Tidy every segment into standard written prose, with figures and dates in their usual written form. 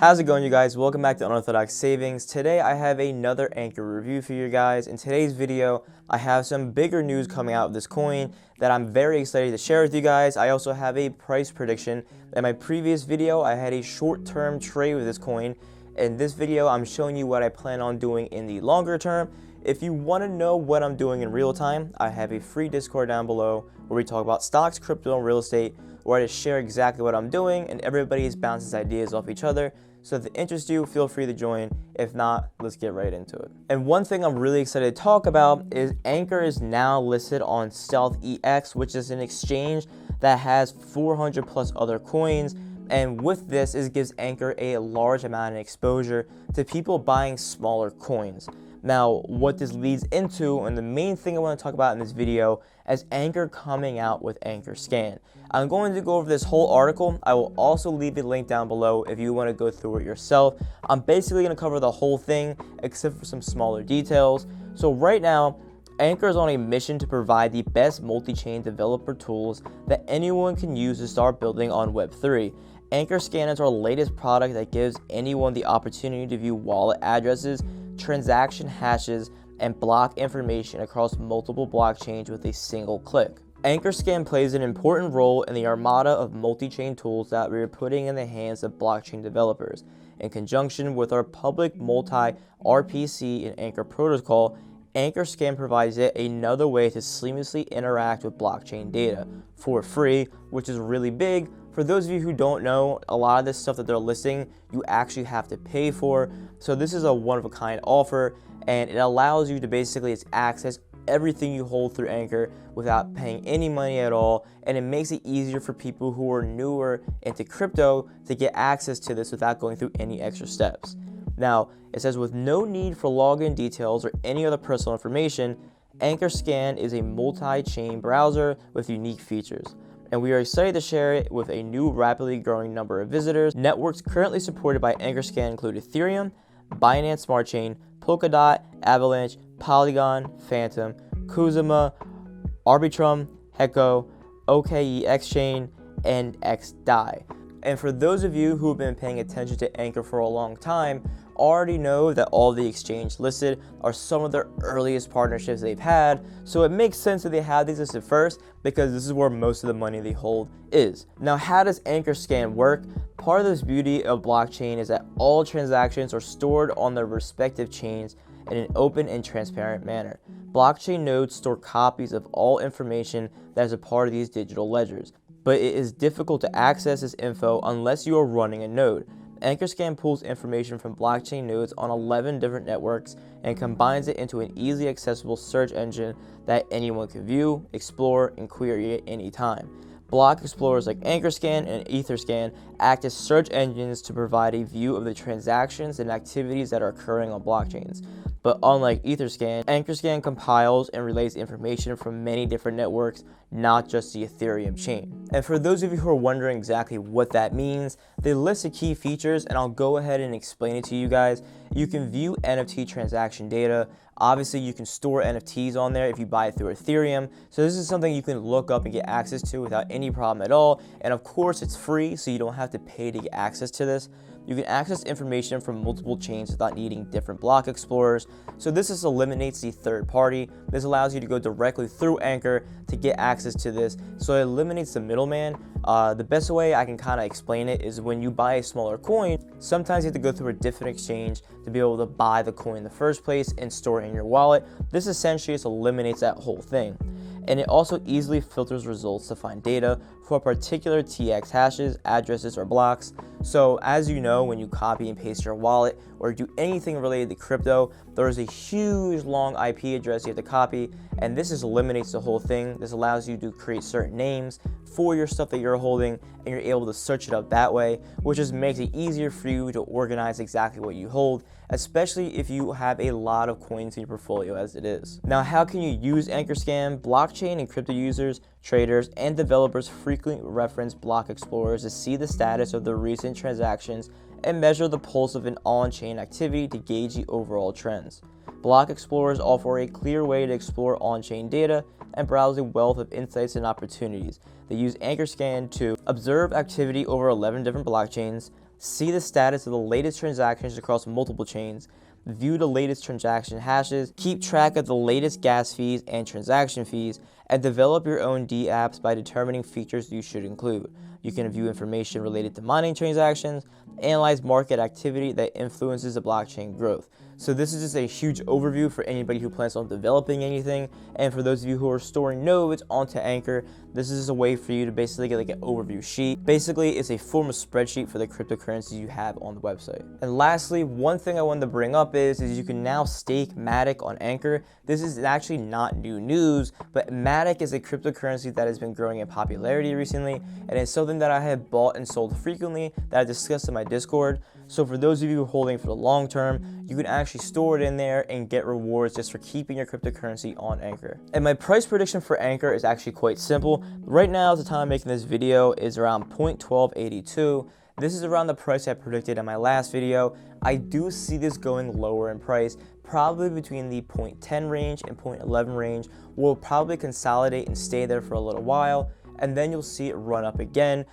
How's it going, you guys? Welcome back to Unorthodox Savings. Today I have another Anchor review for you guys. In today's video, I have some bigger news coming out of this coin that I'm very excited to share with you guys. I also have a price prediction. In my previous video, I had a short-term trade with this coin. In this video, I'm showing you what I plan on doing in the longer term. If you want to know what I'm doing in real time, I have a free Discord down below where we talk about stocks, crypto, and real estate, where I just share exactly what I'm doing and everybody bounces ideas off each other. So if it interests you, feel free to join. If not, let's get right into it. And one thing I'm really excited to talk about is Anchor is now listed on StealthEX, which is an exchange that has 400 plus other coins. And with this, it gives Anchor a large amount of exposure to people buying smaller coins. Now, what this leads into, and the main thing I want to talk about in this video, is Anchor coming out with ANKRSCAN. I'm going to go over this whole article. I will also leave a link down below if you want to go through it yourself. I'm basically going to cover the whole thing, except for some smaller details. So right now, Anchor is on a mission to provide the best multi-chain developer tools that anyone can use to start building on Web3. ANKRSCAN is our latest product that gives anyone the opportunity to view wallet addresses, transaction hashes, and block information across multiple blockchains with a single click. ANKRSCAN plays an important role in the armada of multi-chain tools that we are putting in the hands of blockchain developers. In conjunction with our public multi-RPC and Anchor protocol, ANKRSCAN provides yet another way to seamlessly interact with blockchain data for free, which is really big. For those of you who don't know, a lot of this stuff that they're listing, you actually have to pay for. So this is a one-of-a-kind offer, and it allows you to basically access everything you hold through Anchor without paying any money at all, and it makes it easier for people who are newer into crypto to get access to this without going through any extra steps. Now, it says with no need for login details or any other personal information, ANKRSCAN is a multi-chain browser with unique features, and we are excited to share it with a new rapidly growing number of visitors. Networks currently supported by ANKRSCAN include Ethereum, Binance Smart Chain, Polkadot, Avalanche, Polygon, Phantom, Kusama, Arbitrum, Heko, OKEX Chain, and XDAI. And for those of you who have been paying attention to Anchor for a long time, already know that all the exchange listed are some of their earliest partnerships they've had, so it makes sense that they have these listed first because this is where most of the money they hold is. Now, how does ANKRSCAN work? Part of this beauty of blockchain is that all transactions are stored on their respective chains in an open and transparent manner. Blockchain nodes store copies of all information that is a part of these digital ledgers, but it is difficult to access this info unless you are running a node. ANKRSCAN pulls information from blockchain nodes on 11 different networks and combines it into an easily accessible search engine that anyone can view, explore, and query at any time. Block explorers like ANKRSCAN and EtherScan act as search engines to provide a view of the transactions and activities that are occurring on blockchains. But unlike EtherScan, ANKRSCAN compiles and relays information from many different networks, not just the Ethereum chain. And for those of you who are wondering exactly what that means, they list the key features, and I'll go ahead and explain it to you guys. You can view NFT transaction data. Obviously, you can store NFTs on there if you buy it through Ethereum. So this is something you can look up and get access to without any problem at all. And of course, it's free, so you don't have to pay to get access to this. You can access information from multiple chains without needing different block explorers. So this just eliminates the third party. This allows you to go directly through Anchor to get access to this. So it eliminates the middleman. The best way I can kind of explain it is when you buy a smaller coin, sometimes you have to go through a different exchange to be able to buy the coin in the first place and store it in your wallet. This essentially just eliminates that whole thing. And it also easily filters results to find data for particular TX hashes, addresses, or blocks. So as you know, when you copy and paste your wallet or do anything related to crypto, there is a huge long IP address you have to copy, and this just eliminates the whole thing. This allows you to create certain names for your stuff that you're holding, and you're able to search it up that way, which just makes it easier for you to organize exactly what you hold, especially if you have a lot of coins in your portfolio as it is. Now, how can you use ANKRSCAN? Blockchain and crypto users, traders, and developers frequently reference block explorers to see the status of their recent transactions and measure the pulse of an on-chain activity to gauge the overall trends. Block explorers offer a clear way to explore on-chain data and browse a wealth of insights and opportunities. They use ANKRSCAN to observe activity over 11 different blockchains, see the status of the latest transactions across multiple chains, view the latest transaction hashes, keep track of the latest gas fees and transaction fees, and develop your own dApps by determining features you should include. You can view information related to mining transactions, analyze market activity that influences the blockchain growth. So this is just a huge overview for anybody who plans on developing anything, and for those of you who are storing nodes onto Anchor, this is just a way for you to basically get like an overview sheet. Basically, it's a form of spreadsheet for the cryptocurrencies you have on the website. And lastly, one thing I wanted to bring up is you can now stake Matic on Anchor. This is actually not new news, but Matic is a cryptocurrency that has been growing in popularity recently, and it's something that I have bought and sold frequently that I discussed in my Discord. So for those of you who are holding for the long term, you can actually store it in there and get rewards just for keeping your cryptocurrency on Anchor. And my price prediction for Anchor is actually quite simple. Right now, at the time I'm making this video, is around 0.1282. This is around the price I predicted in my last video. I do see this going lower in price, probably between the 0.10 range and 0.11 range. We'll probably consolidate and stay there for a little while, and then you'll see it run up again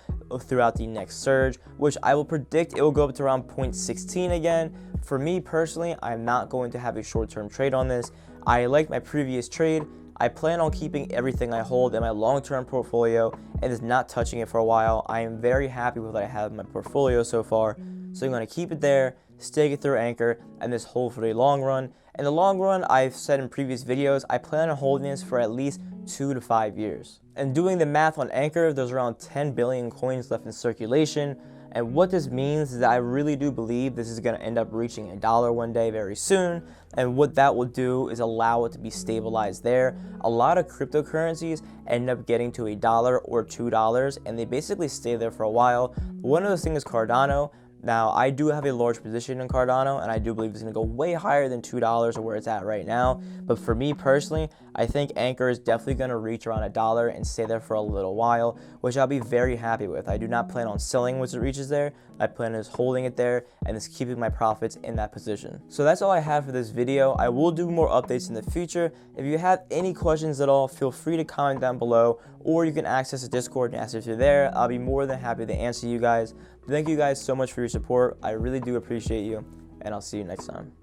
throughout the next surge, which I will predict it will go up to around 0.16 again. For me personally, I'm not going to have a short-term trade on this. I like my previous trade. I plan on keeping everything I hold in my long-term portfolio and is not touching it for a while. I am very happy with what I have in my portfolio so far, so I'm going to keep it there, stake it through Anchor, and this hold for the long run. In the long run, I've said in previous videos, I plan on holding this for at least 2 to 5 years. And doing the math on Anchor, there's around 10 billion coins left in circulation. And what this means is that I really do believe this is going to end up reaching $1 one day very soon. And what that will do is allow it to be stabilized there. A lot of cryptocurrencies end up getting to $1 or $2, and they basically stay there for a while. One of those things is Cardano. Now, I do have a large position in Cardano, and I do believe it's going to go way higher than $2 or where it's at right now. But for me personally, I think Anchor is definitely going to reach around $1 and stay there for a little while, which I'll be very happy with. I do not plan on selling once it reaches there. I plan on just holding it there and just keeping my profits in that position. So that's all I have for this video. I will do more updates in the future. If you have any questions at all, feel free to comment down below, or you can access the Discord and ask if you're there. I'll be more than happy to answer you guys. Thank you guys so much for your support. I really do appreciate you, and I'll see you next time.